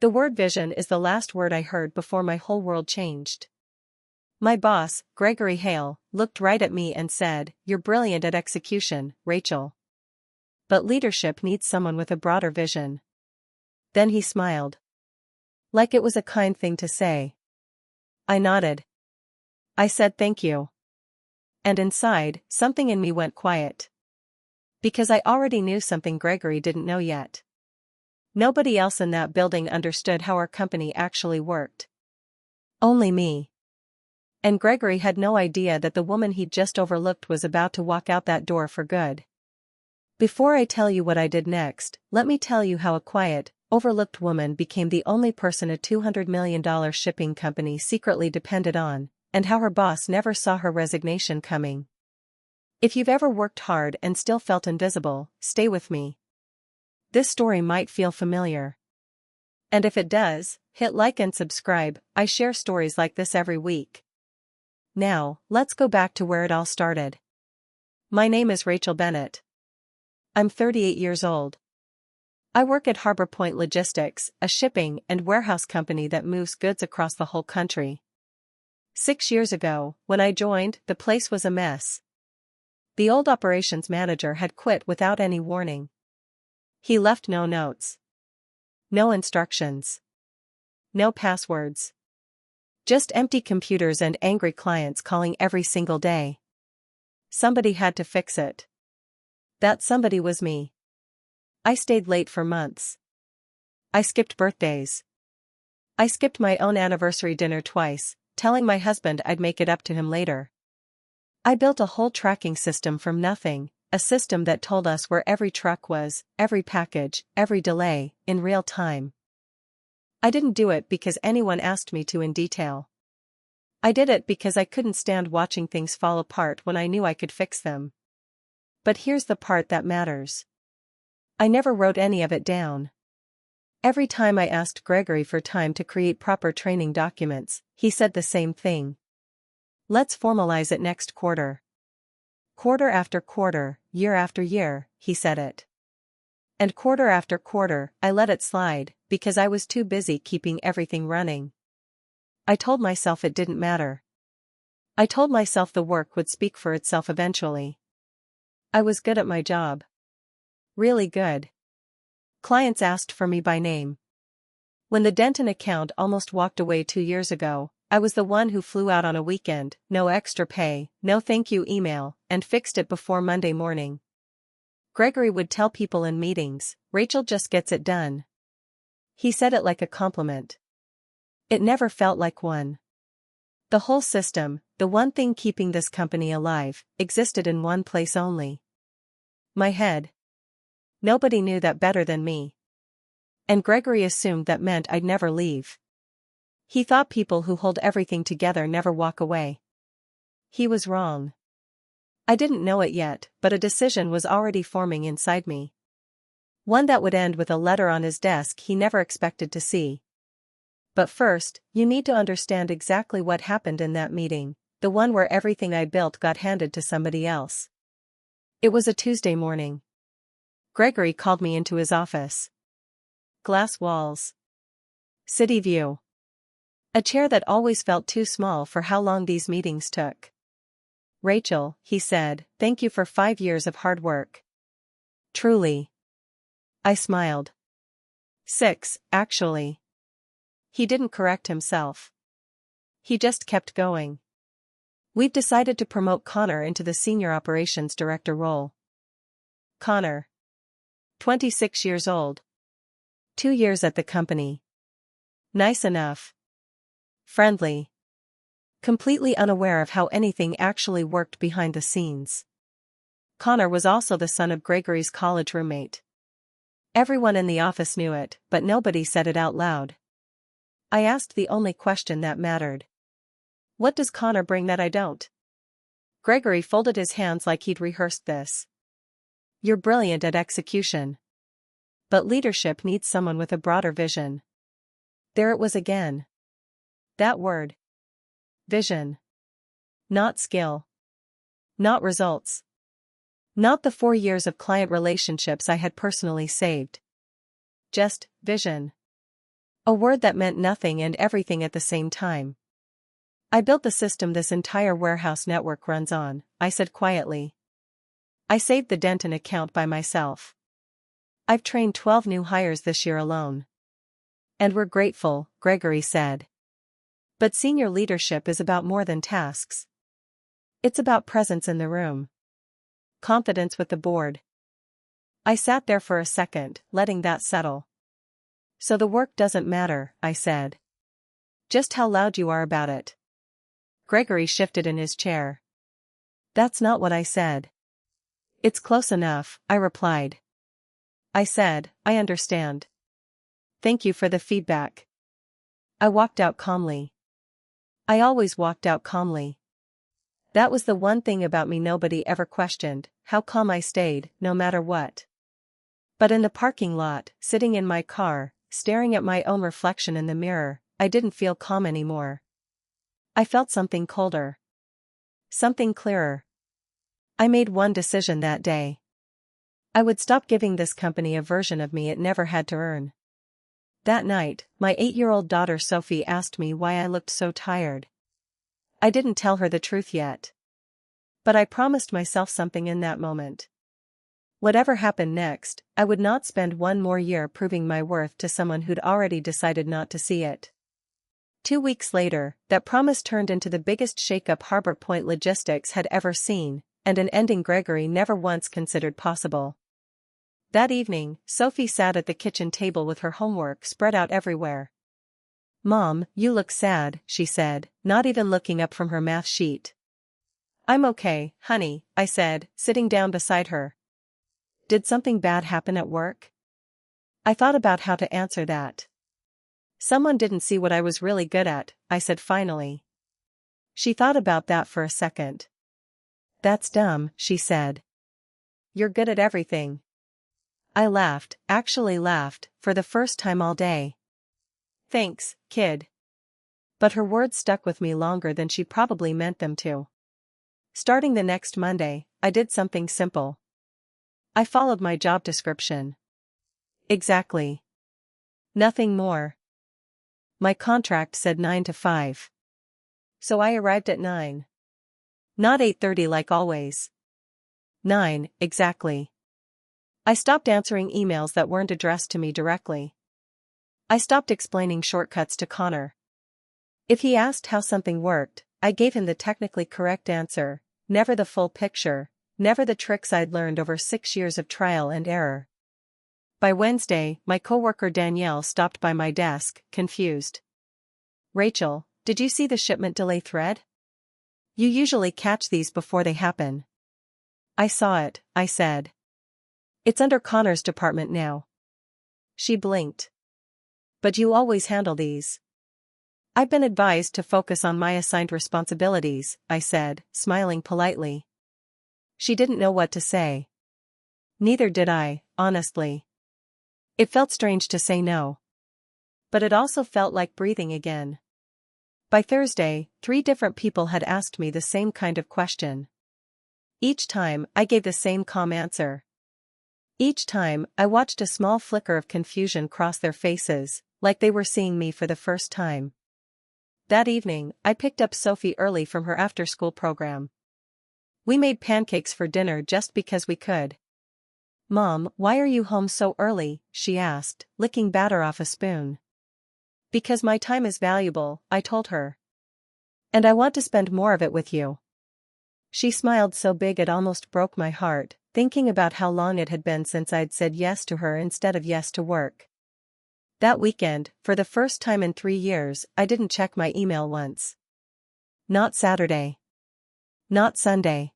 The word vision is the last word I heard before my whole world changed. My boss, Gregory Hale, looked right at me and said, "You're brilliant at execution, Rachel. But leadership needs someone with a broader vision." Then he smiled. Like it was a kind thing to say. I nodded. I said thank you. And inside, something in me went quiet. Because I already knew something Gregory didn't know yet. Nobody else in that building understood how our company actually worked. Only me. And Gregory had no idea that the woman he'd just overlooked was about to walk out that door for good. Before I tell you what I did next, let me tell you how a quiet, overlooked woman became the only person a $200 million shipping company secretly depended on, and how her boss never saw her resignation coming. If you've ever worked hard and still felt invisible, stay with me. This story might feel familiar. And if it does, hit like and subscribe. I share stories like this every week. Now, let's go back to where it all started. My name is Rachel Bennett. I'm 38 years old. I work at Harbor Point Logistics, a shipping and warehouse company that moves goods across the whole country. 6 years ago, when I joined, the place was a mess. The old operations manager had quit without any warning. He left no notes. No instructions. No passwords. Just empty computers and angry clients calling every single day. Somebody had to fix it. That somebody was me. I stayed late for months. I skipped birthdays. I skipped my own anniversary dinner twice, telling my husband I'd make it up to him later. I built a whole tracking system from nothing, a system that told us where every truck was, every package, every delay, in real time. I didn't do it because anyone asked me to in detail. I did it because I couldn't stand watching things fall apart when I knew I could fix them. But here's the part that matters. I never wrote any of it down. Every time I asked Gregory for time to create proper training documents, he said the same thing. Let's formalize it next quarter. Quarter after quarter, year after year, he said it. And quarter after quarter, I let it slide, because I was too busy keeping everything running. I told myself it didn't matter. I told myself the work would speak for itself eventually. I was good at my job. Really good. Clients asked for me by name. When the Denton account almost walked away 2 years ago, I was the one who flew out on a weekend, no extra pay, no thank you email, and fixed it before Monday morning. Gregory would tell people in meetings, "Rachel just gets it done." He said it like a compliment. It never felt like one. The whole system, the one thing keeping this company alive, existed in one place only. My head. Nobody knew that better than me. And Gregory assumed that meant I'd never leave. He thought people who hold everything together never walk away. He was wrong. I didn't know it yet, but a decision was already forming inside me. One that would end with a letter on his desk he never expected to see. But first, you need to understand exactly what happened in that meeting, the one where everything I built got handed to somebody else. It was a Tuesday morning. Gregory called me into his office. Glass walls. City view. A chair that always felt too small for how long these meetings took. "Rachel," he said, "thank you for 5 years of hard work." Truly. I smiled. 6, actually. He didn't correct himself. He just kept going. "We've decided to promote Connor into the Senior Operations Director role." Connor. 26 years old. 2 years at the company. Nice enough. Friendly. Completely unaware of how anything actually worked behind the scenes. Connor was also the son of Gregory's college roommate. Everyone in the office knew it, but nobody said it out loud. I asked the only question that mattered. What does Connor bring that I don't? Gregory folded his hands like he'd rehearsed this. "You're brilliant at execution. But leadership needs someone with a broader vision." There it was again. That word. Vision. Not skill. Not results. Not the 4 years of client relationships I had personally saved. Just vision. A word that meant nothing and everything at the same time. I built the system this entire warehouse network runs on, I said quietly. I saved the Denton account by myself. I've trained 12 new hires this year alone. And we're grateful, Gregory said. But senior leadership is about more than tasks. It's about presence in the room. Confidence with the board. I sat there for a second, letting that settle. So the work doesn't matter, I said. Just how loud you are about it. Gregory shifted in his chair. That's not what I said. It's close enough, I replied. I said, I understand. Thank you for the feedback. I walked out calmly. I always walked out calmly. That was the one thing about me nobody ever questioned, how calm I stayed, no matter what. But in the parking lot, sitting in my car, staring at my own reflection in the mirror, I didn't feel calm anymore. I felt something colder. Something clearer. I made one decision that day. I would stop giving this company a version of me it never had to earn. That night, my 8-year-old daughter Sophie asked me why I looked so tired. I didn't tell her the truth yet. But I promised myself something in that moment. Whatever happened next, I would not spend one more year proving my worth to someone who'd already decided not to see it. 2 weeks later, that promise turned into the biggest shakeup Harbor Point Logistics had ever seen, and an ending Gregory never once considered possible. That evening, Sophie sat at the kitchen table with her homework spread out everywhere. Mom, you look sad, she said, not even looking up from her math sheet. I'm okay, honey, I said, sitting down beside her. Did something bad happen at work? I thought about how to answer that. Someone didn't see what I was really good at, I said finally. She thought about that for a second. That's dumb, she said. You're good at everything. I laughed, actually laughed, for the first time all day. Thanks, kid. But her words stuck with me longer than she probably meant them to. Starting the next Monday, I did something simple. I followed my job description. Exactly. Nothing more. My contract said 9 to 5. So I arrived at 9. Not 8:30 like always. 9, exactly. I stopped answering emails that weren't addressed to me directly. I stopped explaining shortcuts to Connor. If he asked how something worked, I gave him the technically correct answer, never the full picture, never the tricks I'd learned over 6 years of trial and error. By Wednesday, my coworker Danielle stopped by my desk, confused. Rachel, did you see the shipment delay thread? You usually catch these before they happen. I saw it, I said. It's under Connor's department now. She blinked. But you always handle these. I've been advised to focus on my assigned responsibilities, I said, smiling politely. She didn't know what to say. Neither did I, honestly. It felt strange to say no. But it also felt like breathing again. By Thursday, 3 different people had asked me the same kind of question. Each time, I gave the same calm answer. Each time, I watched a small flicker of confusion cross their faces, like they were seeing me for the first time. That evening, I picked up Sophie early from her after-school program. We made pancakes for dinner just because we could. Mom, why are you home so early? She asked, licking batter off a spoon. Because my time is valuable, I told her. And I want to spend more of it with you. She smiled so big it almost broke my heart, thinking about how long it had been since I'd said yes to her instead of yes to work. That weekend, for the first time in 3 years, I didn't check my email once. Not Saturday. Not Sunday.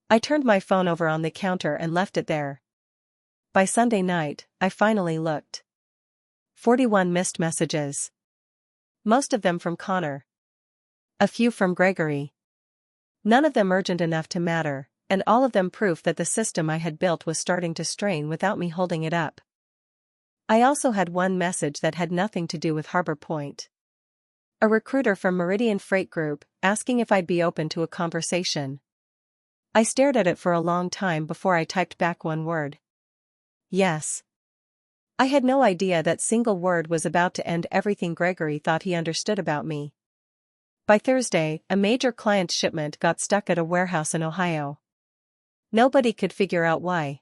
I turned my phone over on the counter and left it there. By Sunday night, I finally looked. 41 missed messages. Most of them from Connor. A few from Gregory. None of them urgent enough to matter, and all of them proof that the system I had built was starting to strain without me holding it up. I also had one message that had nothing to do with Harbor Point. A recruiter from Meridian Freight Group, asking if I'd be open to a conversation. I stared at it for a long time before I typed back one word. Yes. I had no idea that single word was about to end everything Gregory thought he understood about me. By Thursday, a major client's shipment got stuck at a warehouse in Ohio. Nobody could figure out why.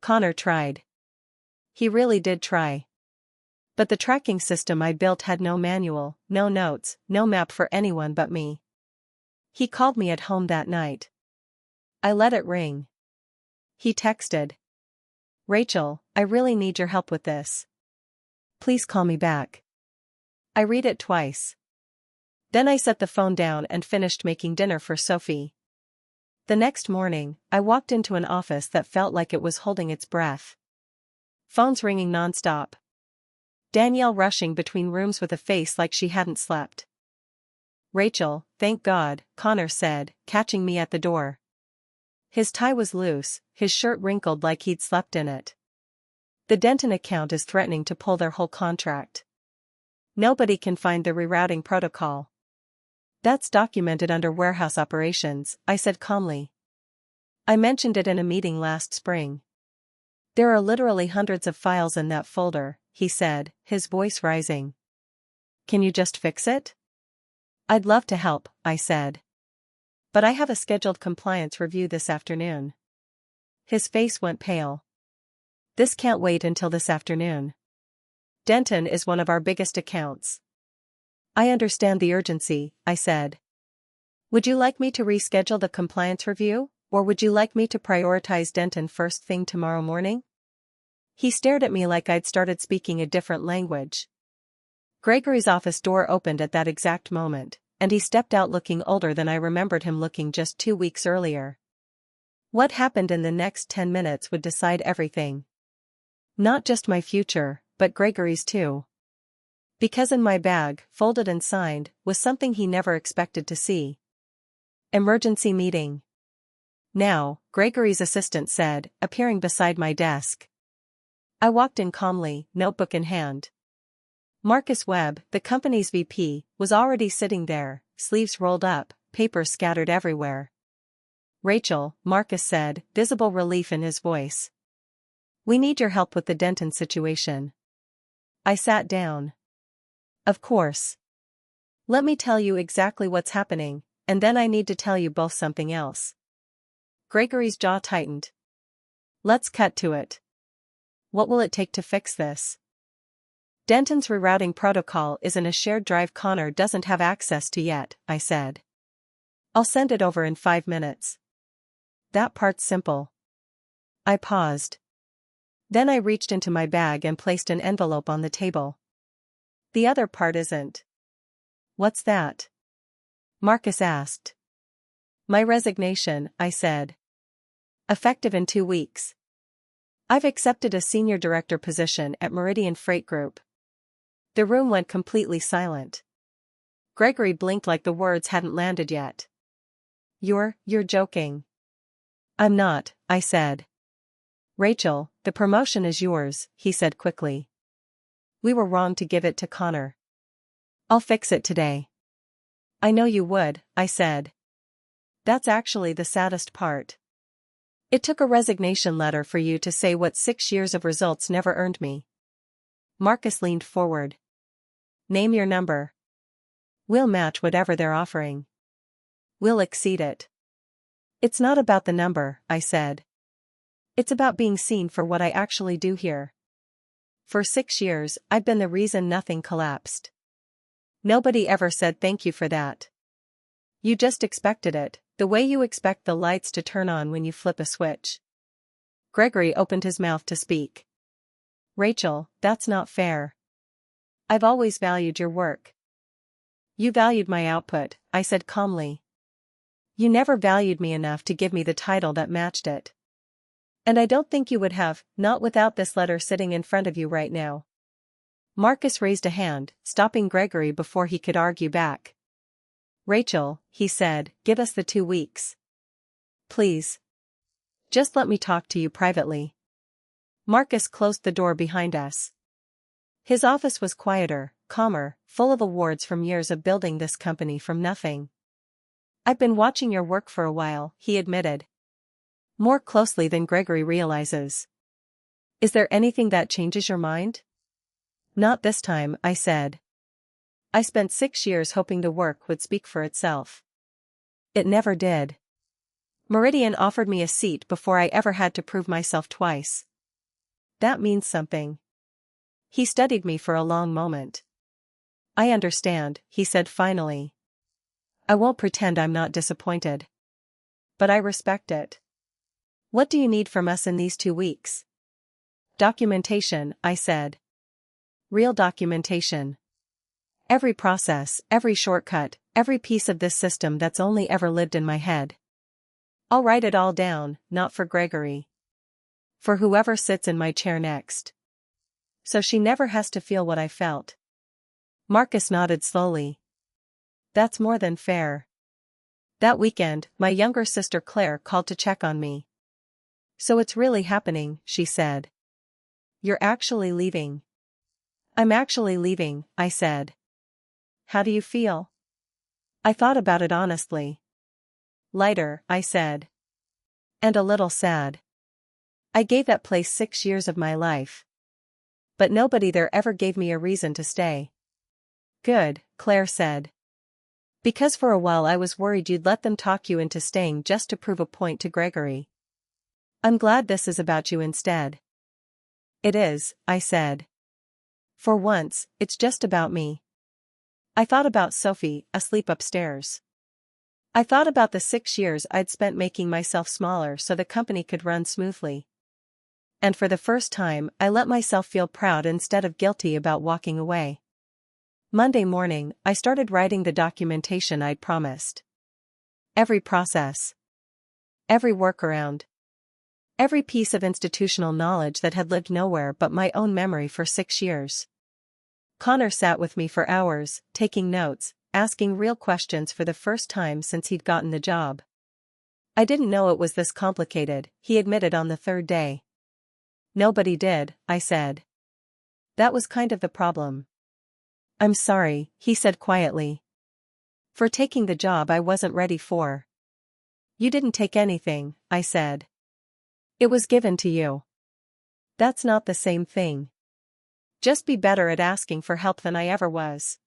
Connor tried. He really did try. But the tracking system I built had no manual, no notes, no map for anyone but me. He called me at home that night. I let it ring. He texted. "Rachel, I really need your help with this. Please call me back." I read it twice. Then I set the phone down and finished making dinner for Sophie. The next morning, I walked into an office that felt like it was holding its breath. Phones ringing nonstop. Danielle rushing between rooms with a face like she hadn't slept. "Rachel, thank God," Connor said, catching me at the door. His tie was loose, his shirt wrinkled like he'd slept in it. "The Denton account is threatening to pull their whole contract. Nobody can find the rerouting protocol." "That's documented under warehouse operations," I said calmly. "I mentioned it in a meeting last spring." "There are literally hundreds of files in that folder," he said, his voice rising. "Can you just fix it?" "I'd love to help," I said. "But I have a scheduled compliance review this afternoon." His face went pale. "This can't wait until this afternoon. Denton is one of our biggest accounts." "I understand the urgency," I said. "Would you like me to reschedule the compliance review, or would you like me to prioritize Denton first thing tomorrow morning?" He stared at me like I'd started speaking a different language. Gregory's office door opened at that exact moment, and he stepped out looking older than I remembered him looking just 2 weeks earlier. What happened in the next 10 minutes would decide everything. Not just my future, but Gregory's too. Because in my bag, folded and signed, was something he never expected to see. "Emergency meeting now," Gregory's assistant said, appearing beside my desk. I walked in calmly, notebook in hand. Marcus Webb, the company's VP, was already sitting there, sleeves rolled up, papers scattered everywhere. "Rachel," Marcus said, visible relief in his voice. "We need your help with the Denton situation." I sat down. "Of course. Let me tell you exactly what's happening, and then I need to tell you both something else." Gregory's jaw tightened. "Let's cut to it. What will it take to fix this?" "Denton's rerouting protocol is in a shared drive Connor doesn't have access to yet," I said. "I'll send it over in 5 minutes. That part's simple." I paused. Then I reached into my bag and placed an envelope on the table. "The other part isn't." "What's that?" Marcus asked. "My resignation," I said. "Effective in 2 weeks. I've accepted a senior director position at Meridian Freight Group." The room went completely silent. Gregory blinked like the words hadn't landed yet. You're joking." "I'm not," I said. "Rachel, the promotion is yours," he said quickly. "We were wrong to give it to Connor. I'll fix it today." "I know you would," I said. "That's actually the saddest part. It took a resignation letter for you to say what 6 years of results never earned me." Marcus leaned forward. "Name your number. We'll match whatever they're offering. We'll exceed it." "It's not about the number," I said. "It's about being seen for what I actually do here. For 6 years, I've been the reason nothing collapsed. Nobody ever said thank you for that. You just expected it, the way you expect the lights to turn on when you flip a switch." Gregory opened his mouth to speak. "Rachel, that's not fair. I've always valued your work." "You valued my output," I said calmly. "You never valued me enough to give me the title that matched it. And I don't think you would have, not without this letter sitting in front of you right now." Marcus raised a hand, stopping Gregory before he could argue back. "Rachel," he said, "give us the 2 weeks. Please. Just let me talk to you privately." Marcus closed the door behind us. His office was quieter, calmer, full of awards from years of building this company from nothing. "I've been watching your work for a while," he admitted. "More closely than Gregory realizes. Is there anything that changes your mind? Not this time, I said. I spent 6 years hoping the work would speak for itself. It never did. Meridian offered me a seat before I ever had to prove myself twice. That means something. He studied me for a long moment. I understand, he said finally. I won't pretend I'm not disappointed. But I respect it. What do you need from us in these 2 weeks? Documentation, I said. Real documentation. Every process, every shortcut, every piece of this system that's only ever lived in my head. I'll write it all down, not for Gregory. For whoever sits in my chair next. So she never has to feel what I felt. Marcus nodded slowly. That's more than fair. That weekend, my younger sister Claire called to check on me. So it's really happening, she said. You're actually leaving. I'm actually leaving, I said. How do you feel? I thought about it honestly. Lighter, I said. And a little sad. I gave that place 6 years of my life. But nobody there ever gave me a reason to stay. Good, Claire said. Because for a while I was worried you'd let them talk you into staying just to prove a point to Gregory. I'm glad this is about you instead. It is, I said. For once, it's just about me. I thought about Sophie, asleep upstairs. I thought about the 6 years I'd spent making myself smaller so the company could run smoothly. And for the first time, I let myself feel proud instead of guilty about walking away. Monday morning, I started writing the documentation I'd promised. Every process. Every workaround. Every piece of institutional knowledge that had lived nowhere but my own memory for 6 years. Connor sat with me for hours, taking notes, asking real questions for the first time since he'd gotten the job. I didn't know it was this complicated, he admitted on the 3rd day. Nobody did, I said. That was kind of the problem. I'm sorry, he said quietly. For taking the job I wasn't ready for. You didn't take anything, I said. It was given to you. That's not the same thing. Just be better at asking for help than I ever was.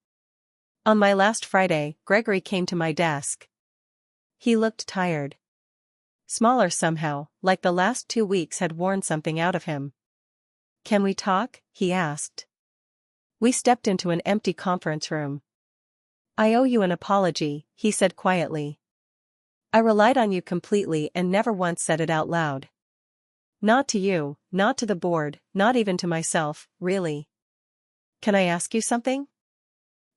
On my last Friday, Gregory came to my desk. He looked tired. Smaller somehow, like the last 2 weeks had worn something out of him. Can we talk? He asked. We stepped into an empty conference room. I owe you an apology, he said quietly. I relied on you completely and never once said it out loud. Not to you, not to the board, not even to myself, really. Can I ask you something?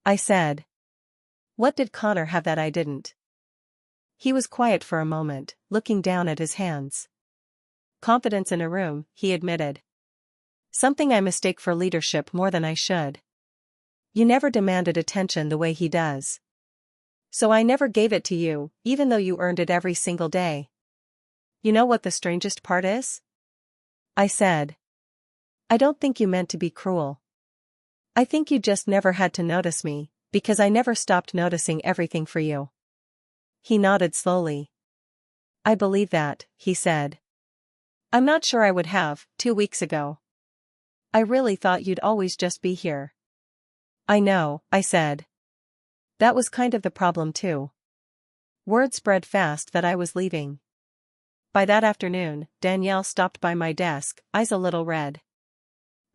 I said. What did Connor have that I didn't? He was quiet for a moment, looking down at his hands. Confidence in a room, he admitted. Something I mistake for leadership more than I should. You never demanded attention the way he does. So I never gave it to you, even though you earned it every single day. You know what the strangest part is? I said. I don't think you meant to be cruel. I think you just never had to notice me, because I never stopped noticing everything for you. He nodded slowly. I believe that, he said. I'm not sure I would have, 2 weeks ago. I really thought you'd always just be here. I know, I said. That was kind of the problem too. Word spread fast that I was leaving. By that afternoon, Danielle stopped by my desk, eyes a little red.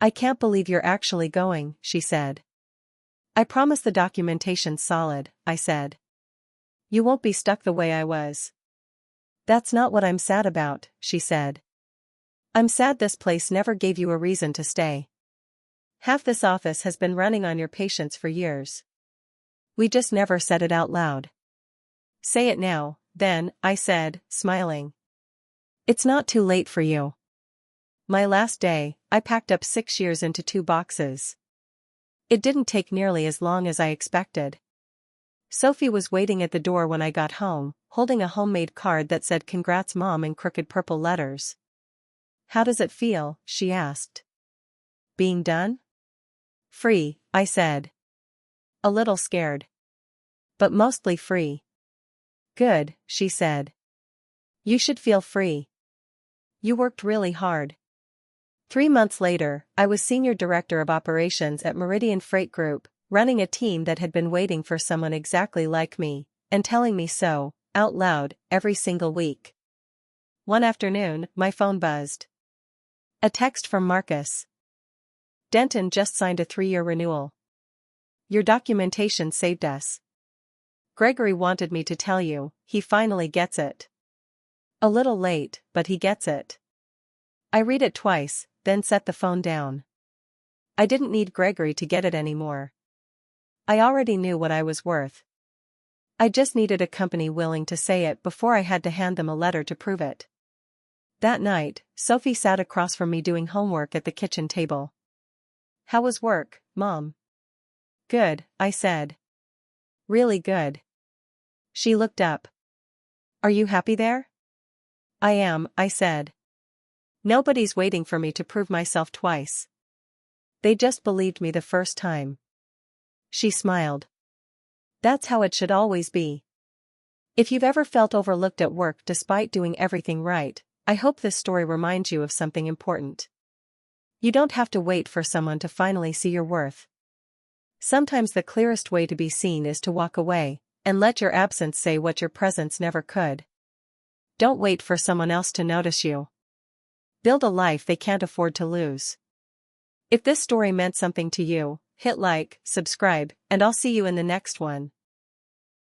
I can't believe you're actually going, she said. I promise the documentation's solid, I said. You won't be stuck the way I was. That's not what I'm sad about, she said. I'm sad this place never gave you a reason to stay. Half this office has been running on your patience for years. We just never said it out loud. Say it now, then, I said, smiling. It's not too late for you. My last day, I packed up 6 years into 2 boxes. It didn't take nearly as long as I expected. Sophie was waiting at the door when I got home, holding a homemade card that said "Congrats Mom" in crooked purple letters. How does it feel? She asked. Being done? Free, I said. A little scared. But mostly free. Good, she said. You should feel free. You worked really hard. 3 months later, I was Senior Director of Operations at Meridian Freight Group, running a team that had been waiting for someone exactly like me, and telling me so, out loud, every single week. One afternoon, my phone buzzed. A text from Marcus. Denton just signed a 3-year renewal. Your documentation saved us. Gregory wanted me to tell you, he finally gets it. A little late, but he gets it. I read it twice, then set the phone down. I didn't need Gregory to get it anymore. I already knew what I was worth. I just needed a company willing to say it before I had to hand them a letter to prove it. That night, Sophie sat across from me doing homework at the kitchen table. How was work, Mom? Good, I said. Really good. She looked up. Are you happy there? I am, I said. Nobody's waiting for me to prove myself twice. They just believed me the first time. She smiled. That's how it should always be. If you've ever felt overlooked at work despite doing everything right, I hope this story reminds you of something important. You don't have to wait for someone to finally see your worth. Sometimes the clearest way to be seen is to walk away, and let your absence say what your presence never could. Don't wait for someone else to notice you. Build a life they can't afford to lose. If this story meant something to you, hit like, subscribe, and I'll see you in the next one.